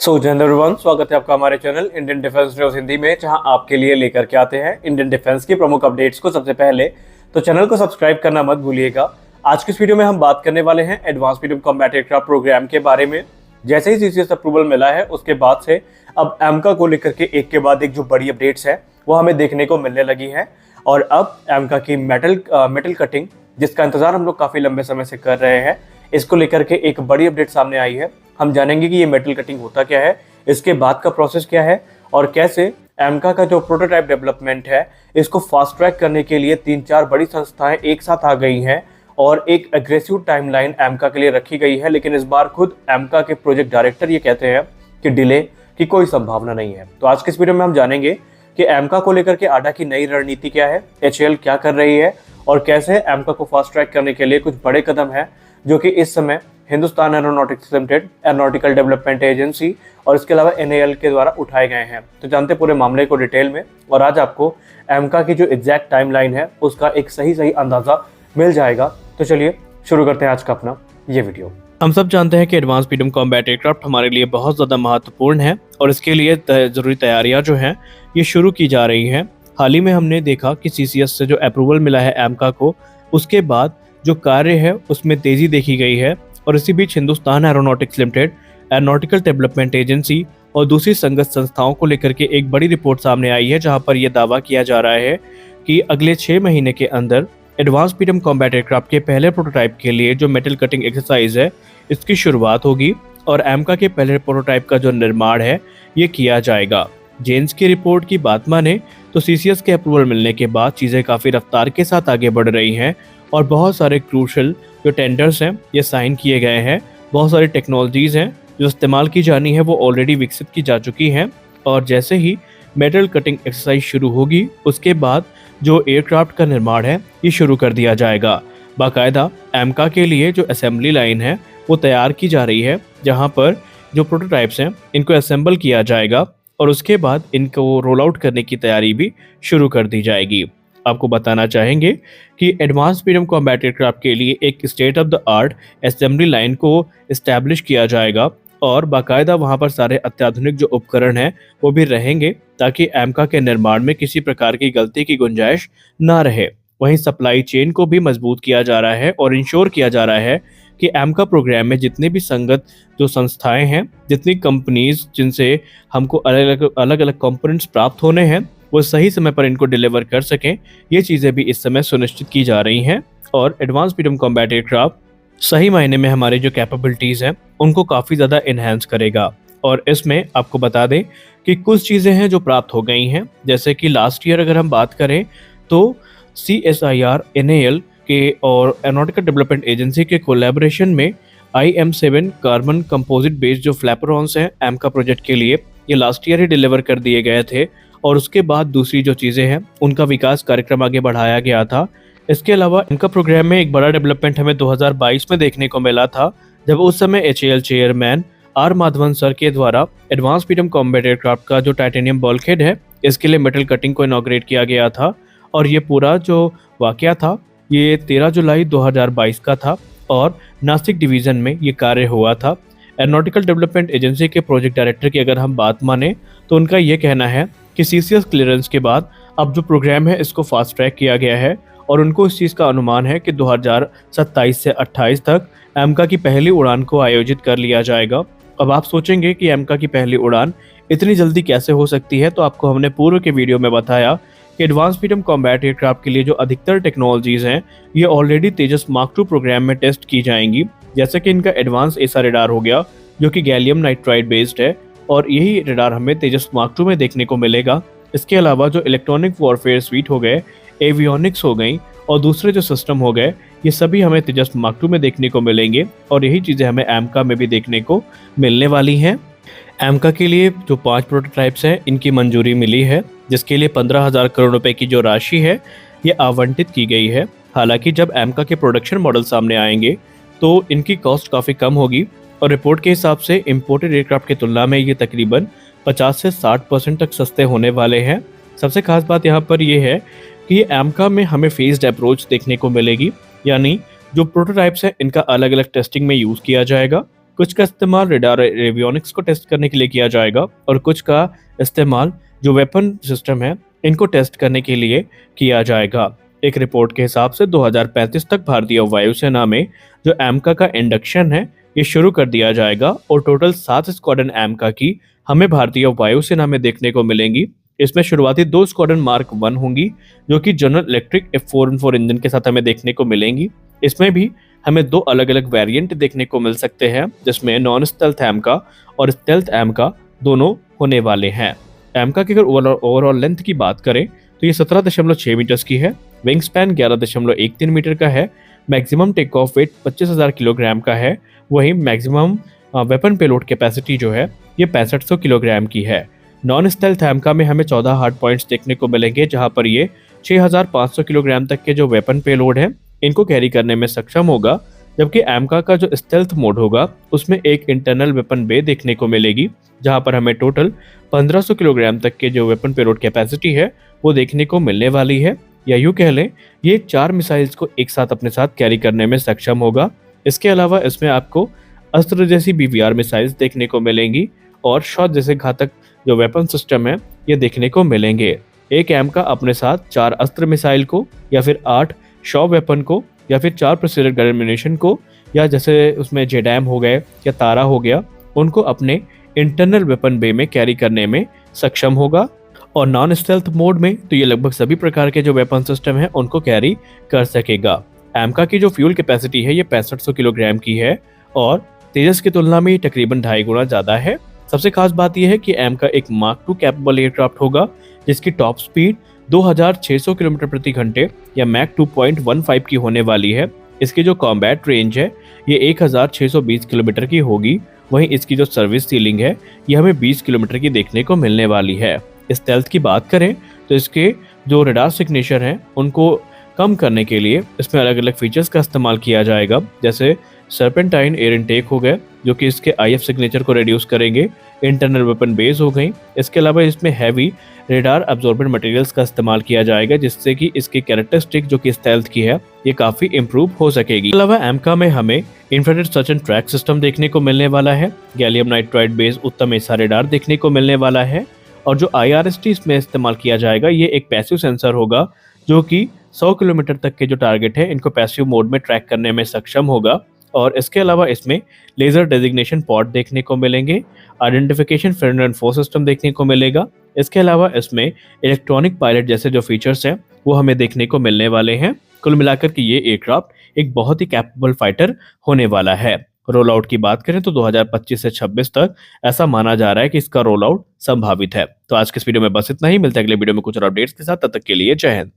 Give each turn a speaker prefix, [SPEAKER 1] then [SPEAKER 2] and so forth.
[SPEAKER 1] जय एवरीवन, स्वागत है आपका हमारे channel Indian defence news Hindi में, जहां आपके लिए लेकर के आते हैं इंडियन डिफेंस की प्रमुख अपडेट्स को सबसे पहले। तो चैनल को सब्सक्राइब करना मत भूलिएगा। आज की इस वीडियो में हम बात करने वाले हैं advance medium combat aircraft programme के बारे में। जैसे ही सीसीएस अप्रूवल मिला है उसके बाद से अब एमका को लेकर के एक के बाद एक जो बड़ी अपडेट्स है वो हमें देखने को मिलने लगी है। और अब एमका की मेटल कटिंग, जिसका इंतजार हम लोग काफी लंबे समय से कर रहे हैं, इसको लेकर के एक बड़ी अपडेट सामने आई है। हम जानेंगे कि ये मेटल कटिंग होता क्या है, इसके बाद का प्रोसेस क्या है और कैसे एमका का जो प्रोटोटाइप डेवलपमेंट है इसको फास्ट ट्रैक करने के लिए 3-4 बड़ी संस्थाएं एक साथ आ गई हैं और एक एग्रेसिव टाइमलाइन एमका के लिए रखी गई है। लेकिन इस बार खुद एमका के प्रोजेक्ट डायरेक्टर ये कहते हैं कि डिले की कोई संभावना नहीं है। तो आज के इस वीडियो में हम जानेंगे कि एमका को लेकर के आडा की नई रणनीति क्या है, एचएएल क्या कर रही है और कैसे एमका को फास्ट ट्रैक करने के लिए कुछ बड़े कदम है जो कि इस समय Hindustan aeronautics limited, aeronautical development agency और इसके अलावा एनएएल के द्वारा उठाए गए हैं। तो जानते पूरे मामले को डिटेल में, और आज आपको एमका की जो एग्जैक्ट टाइमलाइन है उसका एक सही अंदाजा मिल जाएगा। तो चलिए शुरू करते हैं आज का अपना ये वीडियो।
[SPEAKER 2] हम सब जानते हैं कि एडवांस मीडियम कॉम्बैट एयरक्राफ्ट हमारे लिए बहुत ज़्यादा महत्वपूर्ण है और इसके लिए ज़रूरी तैयारियां जो हैं ये शुरू की जा रही हैं। हाल ही में हमने देखा कि सीसीएस से जो अप्रूवल मिला है एमका को, उसके बाद जो कार्य है उसमें तेज़ी देखी गई है। और इसी बीच Hindustan aeronautics limited, aeronautical development agency और दूसरी संगत संस्थाओं को लेकर के एक बड़ी रिपोर्ट सामने आई है, जहां पर यह दावा किया जा रहा है कि अगले 6 महीने के अंदर एडवांस मीडियम कॉम्बैट एयरक्राफ्ट के पहले प्रोटोटाइप के लिए जो मेटल कटिंग एक्सरसाइज है इसकी शुरुआत होगी और एमका के पहले प्रोटोटाइप का जो निर्माण है ये किया जाएगा। जेन्स की रिपोर्ट की बात माने तो सीसीएस के अप्रूवल मिलने के बाद चीज़ें काफ़ी रफ्तार के साथ आगे बढ़ रही हैं और बहुत सारे क्रूशल जो टेंडर्स हैं ये साइन किए गए हैं। बहुत सारी टेक्नोलॉजीज़ हैं जो इस्तेमाल की जानी है वो ऑलरेडी विकसित की जा चुकी हैं। और जैसे ही मेटल कटिंग एक्सरसाइज शुरू होगी उसके बाद जो एयरक्राफ्ट का निर्माण है ये शुरू कर दिया जाएगा। बाकायदा एमका के लिए जो असेंबली लाइन है वो तैयार की जा रही है, जहाँ पर जो प्रोटोटाइप्स हैं इनको असेंबल किया जाएगा और उसके बाद इनको रोल आउट करने की तैयारी भी शुरू कर दी जाएगी। आपको बताना चाहेंगे कि एडवांस मीडियम कॉम्बैट एयरक्राफ्ट के लिए एक state of the art assembly line को इस्टेब्लिश किया जाएगा और बाकायदा वहां पर सारे अत्याधुनिक जो उपकरण हैं वो भी रहेंगे, ताकि एमका के निर्माण में किसी प्रकार की गलती की गुंजाइश ना रहे। वहीं सप्लाई चेन को भी मजबूत किया जा रहा है और इंश्योर किया जा रहा है कि एमका प्रोग्राम में जितने भी संगत जो संस्थाएं हैं, जितनी कंपनीज जिनसे हमको अलग अलग कंपोनेंट्स प्राप्त होने हैं, वो सही समय पर इनको डिलीवर कर सकें। ये चीज़ें भी इस समय सुनिश्चित की जा रही हैं और एडवांस मीडियम कॉम्बैट एयरक्राफ्ट सही मायने में हमारे जो कैपेबिलिटीज़ हैं उनको काफ़ी ज़्यादा इन्हेंस करेगा। और इसमें आपको बता दें कि कुछ चीज़ें हैं जो प्राप्त हो गई हैं, जैसे कि लास्ट ईयर अगर हम बात करें तो CSIR, NAL के और एरोनॉटिकल डेवलपमेंट एजेंसी के कोलैबोरेशन में IM-7 कार्बन कंपोजिट बेस्ड जो फ्लैपरॉन्स हैं एमका प्रोजेक्ट के लिए, ये लास्ट ईयर ही डिलीवर कर दिए गए थे और उसके बाद दूसरी जो चीज़ें हैं उनका विकास कार्यक्रम आगे बढ़ाया गया था। इसके अलावा इनका प्रोग्राम में एक बड़ा डेवलपमेंट हमें 2022 में देखने को मिला था, जब उस समय HAL chairman are Madhavan sir के द्वारा एडवांस मीडियम कॉम्बैट एयरक्राफ्ट का जो टाइटेनियम बल्कहेड है इसके लिए मेटल कटिंग को इनॉग्रेट किया गया था। और ये पूरा जो वाकया था ये 13 जुलाई 2022 का था और नासिक डिवीज़न में ये कार्य हुआ था। एरोनॉटिकल डेवलपमेंट एजेंसी के प्रोजेक्ट डायरेक्टर की अगर हम बात माने तो उनका ये कहना है कि सीसीएस क्लियरेंस के बाद अब जो प्रोग्राम है इसको फास्ट ट्रैक किया गया है और उनको इस चीज़ का अनुमान है कि 2027 से 28 तक एमका की पहली उड़ान को आयोजित कर लिया जाएगा। अब आप सोचेंगे कि एमका की पहली उड़ान इतनी जल्दी कैसे हो सकती है, तो आपको हमने पूर्व के वीडियो में बताया कि एडवांस मीडियम कॉम्बैट एयरक्राफ्ट के लिए जो अधिकतर टेक्नोलॉजीज़ हैं ये ऑलरेडी तेजस मार्क 2 प्रोग्राम में टेस्ट की जाएंगी। जैसे कि इनका एडवांस एसा रेडार हो गया जो कि गैलियम नाइट्राइड बेस्ड है और यही रेडार हमें तेजस मार्क 2 में देखने को मिलेगा। इसके अलावा जो इलेक्ट्रॉनिक वॉरफेयर स्वीट हो गए, एवियोनिक्स हो गई और दूसरे जो सिस्टम हो गए, ये सभी हमें तेजस मार्क 2 में देखने को मिलेंगे और यही चीज़ें हमें एमका में भी देखने को मिलने वाली हैं। एमका के लिए जो 5 प्रोटोटाइप्स हैं इनकी मंजूरी मिली है, जिसके लिए 15,000 करोड़ रुपए की जो राशि है ये आवंटित की गई है। हालांकि जब एमका के प्रोडक्शन मॉडल सामने आएंगे तो इनकी कॉस्ट काफ़ी कम होगी और रिपोर्ट के हिसाब से इम्पोर्टेड एयरक्राफ्ट की तुलना में ये तकरीबन 50 से 60% तक सस्ते होने वाले हैं। सबसे खास बात यहाँ पर यह है कि एमका में हमें फेज्ड अप्रोच देखने को मिलेगी, यानी जो प्रोटोटाइप्स हैं इनका अलग अलग टेस्टिंग में यूज़ किया जाएगा कुछ का इस्तेमाल रेडार और एवियोनिक्स को टेस्ट करने के लिए किया जाएगा और कुछ का इस्तेमाल जो वेपन सिस्टम है इनको टेस्ट करने के लिए किया जाएगा। एक रिपोर्ट के हिसाब से 2035 तक भारतीय वायुसेना में जो एमका का इंडक्शन है ये शुरू कर दिया जाएगा और टोटल 7 स्क्वाड्रन एमका की हमें भारतीय वायुसेना में देखने को मिलेंगी। इसमें शुरुआती 2 स्क्वाड्रन मार्क 1 होंगी जो कि जनरल इलेक्ट्रिक F414 इंजन के साथ हमें देखने को मिलेंगी। इसमें भी हमें 2 अलग अलग वेरिएंट देखने को मिल सकते हैं जिसमें नॉन स्टेल्थ एमका और स्टेल्थ एमका दोनों होने वाले हैं। एमका की अगर ओवरऑल लेंथ की बात करें तो ये 17.6 मीटर्स की है, विंग स्पैन 11.13 मीटर का है, maximum take off weight 25,000 kilogram का है, वहीं मैक्सिमम वेपन पेलोड कैपेसिटी जो है ये 6500 किलोग्राम की है। नॉन स्टेल्थ एमका में हमें 14 हार्ड पॉइंट्स देखने को मिलेंगे जहां पर ये 6500 किलोग्राम तक के जो वेपन पेलोड है इनको कैरी करने में सक्षम होगा, जबकि एमका का जो स्टेल्थ मोड होगा उसमें एक इंटरनल वेपन बे देखने को मिलेगी जहां पर हमें टोटल 1500 किलोग्राम तक के जो वेपन पेलोड कैपेसिटी है वो देखने को मिलने वाली है, या यूँ कह लें ये 4 मिसाइल्स को एक साथ अपने साथ कैरी करने में सक्षम होगा। इसके अलावा इसमें आपको अस्त्र जैसी BVR मिसाइल्स देखने को मिलेंगी और शॉट जैसे घातक जो वेपन सिस्टम है ये देखने को मिलेंगे। एक एमका अपने साथ 4 अस्त्र मिसाइल को या फिर 8 शॉ वेपन को या फिर 4 प्रेसिजन गन एम्यूनेशन को या जैसे उसमें जेडैम हो गए या तारा हो गया उनको अपने इंटरनल वेपन बे में कैरी करने में सक्षम होगा। और नॉन स्टेल्थ मोड में तो ये लगभग सभी प्रकार के जो वेपन सिस्टम है उनको कैरी कर सकेगा। एमका की जो फ्यूल कैपेसिटी है ये 6500 किलोग्राम की है और तेजस की तुलना में ये तकरीबन 2.5 गुना ज़्यादा है। सबसे खास बात यह है कि एमका एक मार्क 2 कैपेबल एयरक्राफ्ट होगा जिसकी टॉप स्पीड 2600 किलोमीटर प्रति घंटे या मैक 2.15 की होने वाली है। इसकी जो कॉम्बैट रेंज है ये 1620 किलोमीटर की होगी, वहीं इसकी जो सर्विस सीलिंग है ये हमें 20 किलोमीटर की देखने को मिलने वाली है। स्टेल्थ की बात करें तो इसके जो रडार सिग्नेचर हैं उनको कम करने के लिए इसमें अलग अलग फीचर्स का इस्तेमाल किया जाएगा, जैसे सर्पेंटाइन एयर इनटेक हो गए जो कि इसके IF सिग्नेचर को रिड्यूस करेंगे, इंटरनल वेपन बेस हो गई। इसके अलावा इसमें हैवी रेडार अब्जॉर्बेंट मटेरियल्स का इस्तेमाल किया जाएगा जिससे कि इसकी कैरेक्टरिस्टिक जो कि स्टेल्थ की है ये काफ़ी इंप्रूव हो सकेगी। इसके अलावा एमका में हमें infrared search and track system देखने को मिलने वाला है, गैलियम नाइट्राइड बेस उत्तम एसा रेडार देखने को मिलने वाला है और जो IRST इसमें इस्तेमाल किया जाएगा ये एक पैसिव सेंसर होगा जो कि 100 किलोमीटर तक के जो टारगेट है इनको पैसिव मोड में ट्रैक करने में सक्षम होगा। और इसके अलावा इसमें लेजर डेजिग्नेशन पॉड देखने को मिलेंगे, identification friend and four system देखने को मिलेगा। इसके अलावा इसमें इलेक्ट्रॉनिक पायलट जैसे जो फीचर्स हैं वो हमें देखने को मिलने वाले हैं। कुल मिलाकर के ये एयरक्राफ्ट एक बहुत ही कैपेबल फाइटर होने वाला है। रोल आउट की बात करें तो 2025 से 26 तक ऐसा माना जा रहा है कि इसका रोल आउट संभावित है। तो आज के इस वीडियो में बस इतना ही, मिलते हैं अगले वीडियो में कुछ और अपडेट्स के साथ, तब तक के लिए जय हिंद।